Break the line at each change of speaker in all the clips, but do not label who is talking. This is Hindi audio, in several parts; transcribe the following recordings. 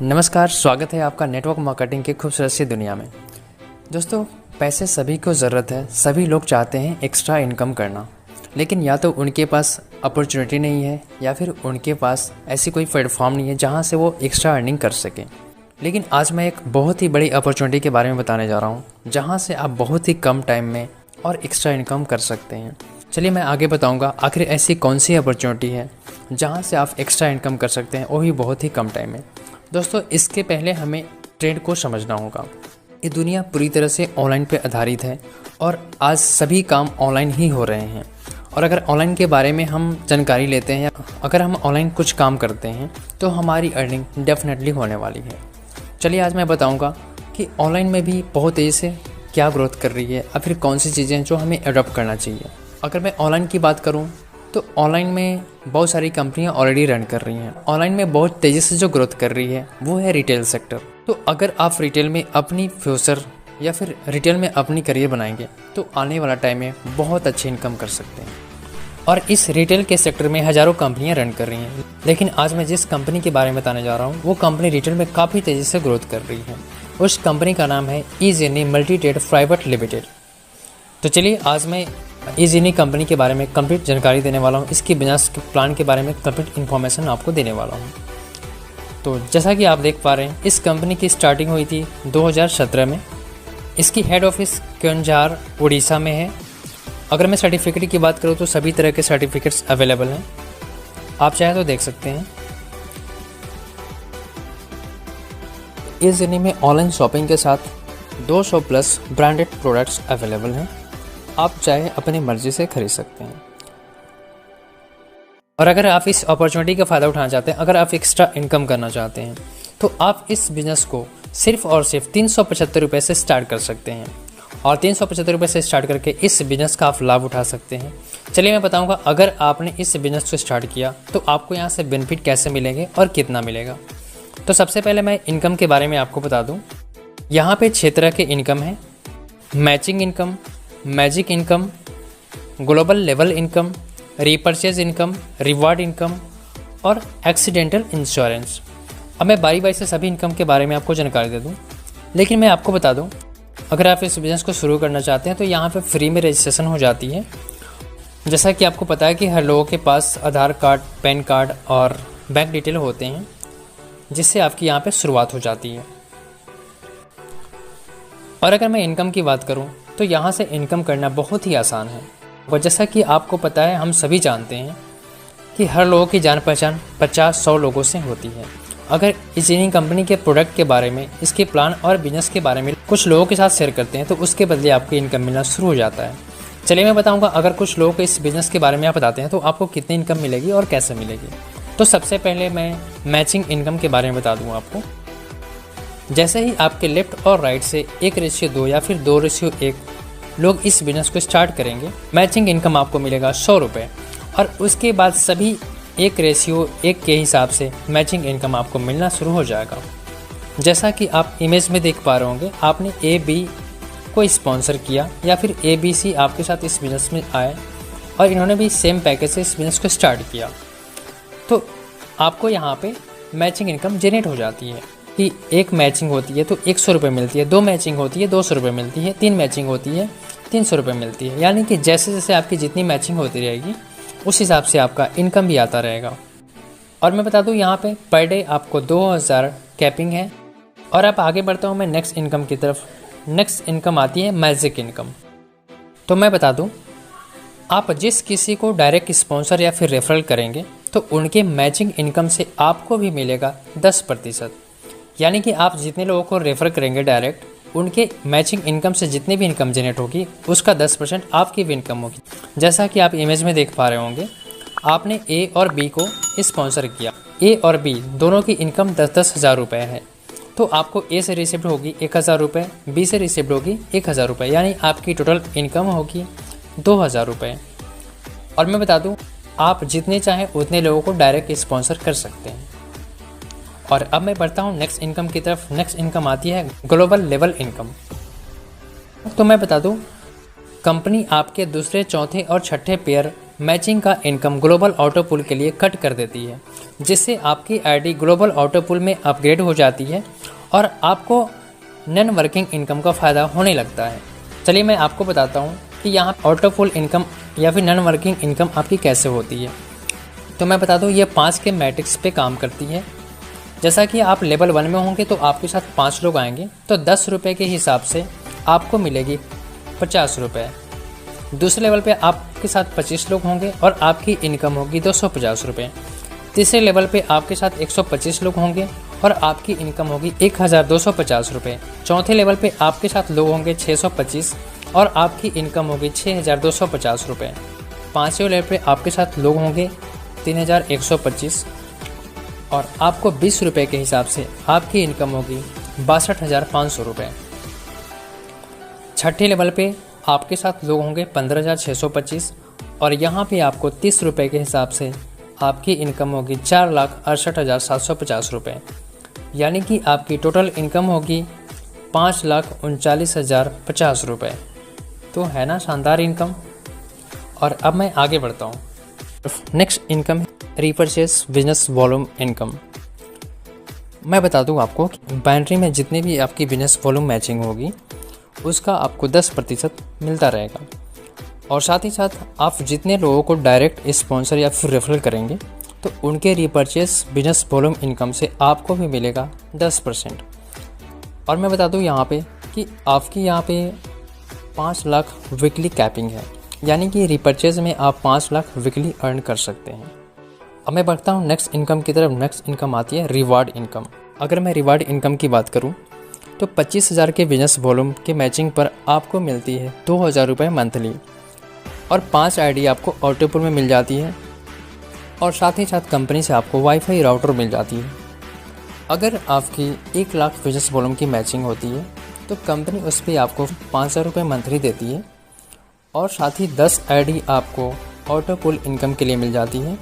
नमस्कार, स्वागत है आपका नेटवर्क मार्केटिंग की खूबसूरत सी दुनिया में। दोस्तों, पैसे सभी को ज़रूरत है, सभी लोग चाहते हैं एक्स्ट्रा इनकम करना, लेकिन या तो उनके पास अपॉर्चुनिटी नहीं है या फिर उनके पास ऐसी कोई प्लेटफॉर्म नहीं है जहां से वो एक्स्ट्रा अर्निंग कर सकें। लेकिन आज मैं एक बहुत ही बड़ी अपॉर्चुनिटी के बारे में बताने जा रहा हूँ, जहाँ से आप बहुत ही कम टाइम में और एक्स्ट्रा इनकम कर सकते हैं। चलिए मैं आगे बताऊँगा आखिर ऐसी कौन सी अपॉर्चुनिटी है जहाँ से आप एक्स्ट्रा इनकम कर सकते हैं, वो भी बहुत ही कम टाइम में। दोस्तों, इसके पहले हमें ट्रेंड को समझना होगा। ये दुनिया पूरी तरह से ऑनलाइन पे आधारित है और आज सभी काम ऑनलाइन ही हो रहे हैं। और अगर ऑनलाइन के बारे में हम जानकारी लेते हैं या अगर हम ऑनलाइन कुछ काम करते हैं तो हमारी अर्निंग डेफिनेटली होने वाली है। चलिए आज मैं बताऊंगा कि ऑनलाइन में भी बहुत तेज़ी से क्या ग्रोथ कर रही है और फिर कौन सी चीज़ें जो हमें अडॉप्ट करना चाहिए। अगर मैं ऑनलाइन की बात करूँ तो ऑनलाइन में बहुत सारी कंपनियां ऑलरेडी रन कर रही हैं। ऑनलाइन में बहुत तेज़ी से जो ग्रोथ कर रही है वो है रिटेल सेक्टर। तो अगर आप रिटेल में अपनी फ्यूचर या फिर रिटेल में अपनी करियर बनाएंगे तो आने वाला टाइम में बहुत अच्छी इनकम कर सकते हैं। और इस रिटेल के सेक्टर में हज़ारों कंपनियां रन कर रही हैं, लेकिन आज मैं जिस कंपनी के बारे में बताने जा रहा हूँ वो कंपनी रिटेल में काफ़ी तेज़ी से ग्रोथ कर रही है। उस कंपनी का नाम है ईज़नी मल्टीट्रेड प्राइवेट लिमिटेड। तो चलिए आज मैं ईज़नी कंपनी के बारे में कंप्लीट जानकारी देने वाला हूँ, इसकी बिजनेस प्लान के बारे में कंप्लीट इन्फॉर्मेशन आपको देने वाला हूँ। तो जैसा कि आप देख पा रहे हैं, इस कंपनी की स्टार्टिंग हुई थी 2017 में। इसकी हेड ऑफिस केओंझार उड़ीसा में है। अगर मैं सर्टिफिकेट की बात करूँ तो सभी तरह के सर्टिफिकेट्स अवेलेबल हैं, आप चाहे तो देख सकते हैं। ईज़नी में ऑनलाइन शॉपिंग के साथ 200 प्लस ब्रांडेड प्रोडक्ट्स अवेलेबल हैं, आप चाहे अपनी मर्जी से खरीद सकते हैं। और अगर आप इस अपॉर्चुनिटी का फ़ायदा उठाना चाहते हैं, अगर आप एक्स्ट्रा इनकम करना चाहते हैं तो आप इस बिज़नेस को सिर्फ और सिर्फ 375 रुपये से स्टार्ट कर सकते हैं। और 375 रुपये से स्टार्ट करके इस बिज़नेस का आप लाभ उठा सकते हैं। चलिए मैं बताऊंगा अगर आपने इस बिज़नेस को स्टार्ट किया तो आपको यहाँ से बेनिफिट कैसे मिलेंगे और कितना मिलेगा। तो सबसे पहले मैं इनकम के बारे में आपको बता दूँ। यहाँ पे 6 तरह के इनकम है: matching income, magic income, global level income, repurchase income, reward income और एक्सीडेंटल इंश्योरेंस। अब मैं बारी बारी से सभी इनकम के बारे में आपको जानकारी दे दूं, लेकिन मैं आपको बता दूं अगर आप इस बिज़नेस को शुरू करना चाहते हैं तो यहाँ पे फ्री में रजिस्ट्रेशन हो जाती है। जैसा कि आपको पता है कि हर लोगों के पास आधार कार्ड, पैन कार्ड और बैंक डिटेल होते हैं, जिससे आपकी यहाँ पे शुरुआत हो जाती है। और अगर मैं इनकम की बात करूँ तो यहाँ से इनकम करना बहुत ही आसान है। और जैसा कि आपको पता है, हम सभी जानते हैं कि हर लोगों की जान पहचान 50-100 लोगों से होती है। अगर ईज़नी कंपनी के प्रोडक्ट के बारे में, इसके प्लान और बिजनेस के बारे में कुछ लोगों के साथ शेयर करते हैं तो उसके बदले आपको इनकम मिलना शुरू हो जाता है। चलिए मैं बताऊंगा अगर कुछ लोगों को इस बिज़नेस के बारे में आप बताते हैं तो आपको कितनी इनकम मिलेगी और कैसे मिलेगी। तो सबसे पहले मैं मैचिंग इनकम के बारे में बता दूँ आपको। जैसे ही आपके लेफ्ट और राइट से 1:2 या फिर 2:1 लोग इस बिज़नेस को स्टार्ट करेंगे, मैचिंग इनकम आपको मिलेगा 100 रुपये। और उसके बाद सभी 1:1 के हिसाब से मैचिंग इनकम आपको मिलना शुरू हो जाएगा। जैसा कि आप इमेज में देख पा रहे होंगे, आपने AB को स्पॉन्सर किया या फिर ABC आपके साथ इस बिज़नेस में आए और इन्होंने भी सेम पैकेज से इस बिज़नेस को स्टार्ट किया, तो आपको यहाँ पे मैचिंग इनकम जनरेट हो जाती है कि एक मैचिंग होती है तो 100 रुपये मिलती है, 2 मैचिंग होती है 200 रुपये मिलती है, 3 मैचिंग होती है 300 रुपये मिलती है। यानी कि जैसे जैसे आपकी जितनी मैचिंग होती रहेगी उस हिसाब से आपका इनकम भी आता रहेगा। और मैं बता दूं यहाँ पे पर डे आपको 2000 कैपिंग है। और अब आगे बढ़ता हूँ मैं नेक्स्ट इनकम की तरफ। नेक्स्ट इनकम आती है मैजिक इनकम। तो मैं बता दूँ, आप जिस किसी को डायरेक्ट स्पॉन्सर या फिर रेफरल करेंगे तो उनके मैचिंग इनकम से आपको भी मिलेगा 10%। यानी कि आप जितने लोगों को रेफ़र करेंगे डायरेक्ट, उनके मैचिंग इनकम से जितनी भी इनकम जनरेट होगी उसका 10% आपकी भी इनकम होगी। जैसा कि आप इमेज में देख पा रहे होंगे, आपने A और B को स्पॉन्सर किया। A और B दोनों की इनकम 10-10 हज़ार रुपये है, तो आपको A से रिसिप्ट होगी 1000 रुपये, B से रिसिप्ट होगी 1000 रुपये, यानी आपकी टोटल इनकम होगी 2000 रुपये। और मैं बता दूँ, आप जितने चाहें उतने लोगों को डायरेक्ट स्पॉन्सर कर सकते हैं। और अब मैं बढ़ता हूँ नेक्स्ट इनकम की तरफ। नेक्स्ट इनकम आती है ग्लोबल लेवल इनकम। तो मैं बता दूँ, कंपनी आपके दूसरे, चौथे और छठे पेयर मैचिंग का इनकम ग्लोबल ऑटो पुल के लिए कट कर देती है, जिससे आपकी आईडी ग्लोबल ऑटो पुल में अपग्रेड हो जाती है और आपको नॉन वर्किंग इनकम का फ़ायदा होने लगता है। चलिए मैं आपको बताता हूँ कि यहाँ ऑटो पुल इनकम या फिर नॉन वर्किंग इनकम आपकी कैसे होती है। तो मैं बता दूँ, ये 5 के मैट्रिक्स पे काम करती है। जैसा कि आप लेवल 1 में होंगे तो आपके साथ 5 लोग आएंगे, तो 10 रुपये के हिसाब से आपको मिलेगी 50 रुपये। दूसरे लेवल पे आपके साथ 25 लोग होंगे और आपकी इनकम होगी 250 रुपये। तीसरे लेवल पे आपके साथ 125 लोग होंगे और आपकी इनकम होगी 1250 रुपये। चौथे लेवल पे आपके साथ लोग होंगे 625 और आपकी इनकम होगी 6250 रुपये। पाँचवें लेवल पे आपके साथ लोग होंगे 3125 और आपको 20 रुपये के हिसाब से आपकी इनकम होगी 62,500 रुपये। छठे लेवल पे आपके साथ लोग होंगे 15,625 और यहाँ पे आपको 30 रुपये के हिसाब से आपकी इनकम होगी 4,68,750 रुपये। यानी कि आपकी टोटल इनकम होगी 5,39,050 रुपये। तो है ना शानदार इनकम। और अब मैं आगे बढ़ता हूँ। Next income repurchase business volume income. मैं बता दूँ आपको कि बाइनरी में जितनी भी आपकी बिजनेस वॉल्यूम मैचिंग होगी उसका आपको 10% मिलता रहेगा। और साथ ही साथ आप जितने लोगों को डायरेक्ट स्पॉन्सर या फिर रेफरल करेंगे तो उनके रीपरचेस बिजनेस वॉल्यूम इनकम से आपको भी मिलेगा 10%। और मैं बता दूं यहाँ पे कि आपकी यहाँ पे 5 लाख वीकली कैपिंग है, यानी कि रीपरचेज में आप 5 लाख वीकली अर्न कर सकते हैं। अब मैं बढ़ता हूँ नेक्स्ट इनकम की तरफ। नेक्स्ट इनकम आती है रिवार्ड इनकम। अगर मैं रिवार्ड इनकम की बात करूँ तो 25,000 के बिजनेस वॉल्यूम के मैचिंग पर आपको मिलती है 2,000 रुपये मंथली और 5 आईडी आपको ऑटो पुल में मिल जाती है और साथ ही साथ कंपनी से आपको वाईफाई राउटर मिल जाती है। अगर आपकी 1 लाख बिजनेस वॉल्यूम की मैचिंग होती है तो कंपनी उस पर आपको 5,000 रुपये मंथली देती है और साथ ही 10 आईडी आपको ऑटो पुल इनकम के लिए मिल जाती है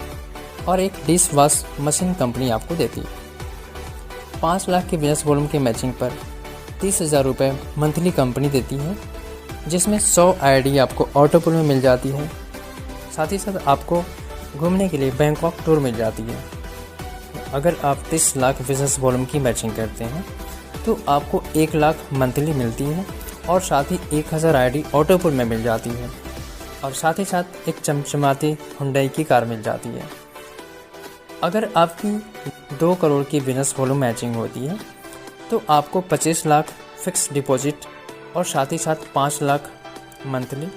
और एक डिश वॉश मशीन कंपनी आपको देती है। 5 लाख के बिजनेस वॉल्यूम की मैचिंग पर 30,000 रुपये मंथली कंपनी देती है, जिसमें 100 आईडी आपको ऑटो पुल में मिल जाती है। साथ ही साथ आपको घूमने के लिए बैंकॉक टूर मिल जाती है। अगर आप 30 लाख बिजनेस वॉल्यूम की मैचिंग करते हैं तो आपको 1 लाख मंथली मिलती है और साथ ही 1,000 आईडी ऑटो पुल में मिल जाती है और साथ ही साथ एक चमचमाती हुंडई की कार मिल जाती है। अगर आपकी 2 करोड़ की बिजनेस वॉल्यूम मैचिंग होती है तो आपको 25 लाख फिक्स डिपॉजिट और साथ ही साथ 5 लाख मंथली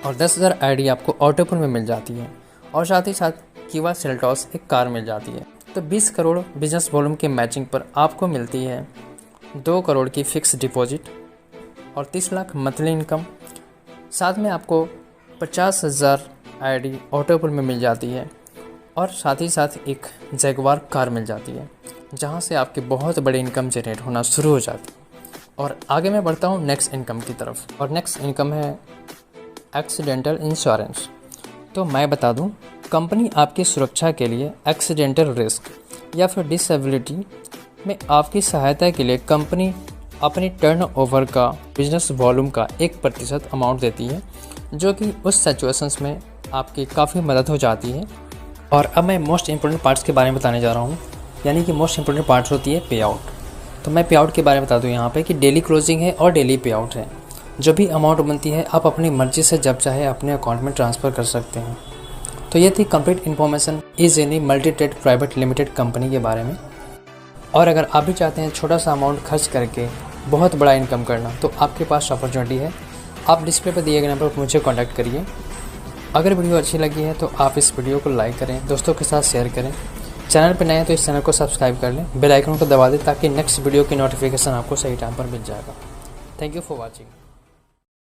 और 10,000 आईडी आपको ऑटो पुल में मिल जाती है और साथ ही साथ कीवा सेल्टॉस एक कार मिल जाती है। तो 20 करोड़ बिजनेस वॉल्यूम के मैचिंग पर आपको मिलती है 2 करोड़ की फिक्स डिपॉजिट और 30 लाख मंथली इनकम। साथ में आपको 50,000 आईडी ऑटो पुल में मिल जाती है और साथ ही साथ एक जैगवार कार मिल जाती है, जहां से आपकी बहुत बड़ी इनकम जनरेट होना शुरू हो जाती है। और आगे मैं बढ़ता हूं नेक्स्ट इनकम की तरफ और नेक्स्ट इनकम है एक्सीडेंटल इंश्योरेंस। तो मैं बता दूं, कंपनी आपकी सुरक्षा के लिए एक्सीडेंटल रिस्क या फिर डिसेबिलिटी में आपकी सहायता के लिए कंपनी अपनी टर्नओवर का बिजनेस वॉल्यूम का 1% अमाउंट देती है, जो कि उस सिचुएशंस में आपकी काफ़ी मदद हो जाती है। और अब मैं मोस्ट इंपॉर्टेंट पार्ट्स के बारे में बताने जा रहा हूँ, यानी कि मोस्ट इंपॉर्टेंट पार्ट्स होती है पे आउट। तो मैं पे आउट के बारे में बता दूँ यहाँ पे कि डेली क्लोजिंग है और डेली पे आउट है। जो भी अमाउंट बनती है आप अपनी मर्जी से जब चाहे अपने अकाउंट में ट्रांसफ़र कर सकते हैं। तो ये थी complete information is any multitrade private limited company के बारे में। और अगर आप भी चाहते हैं छोटा सा अमाउंट खर्च करके बहुत बड़ा इनकम करना, तो आपके पास अपॉर्चुनिटी है। आप डिस्प्ले पर दिए गए नंबर पर मुझे कॉन्टैक्ट करिए। अगर वीडियो अच्छी लगी है तो आप इस वीडियो को लाइक करें, दोस्तों के साथ शेयर करें। चैनल पर नए हैं तो इस चैनल को सब्सक्राइब कर लें, बेल आइकन को दबा दें ताकि नेक्स्ट वीडियो की नोटिफिकेशन आपको सही टाइम पर मिल जाएगा। Thank you for watching.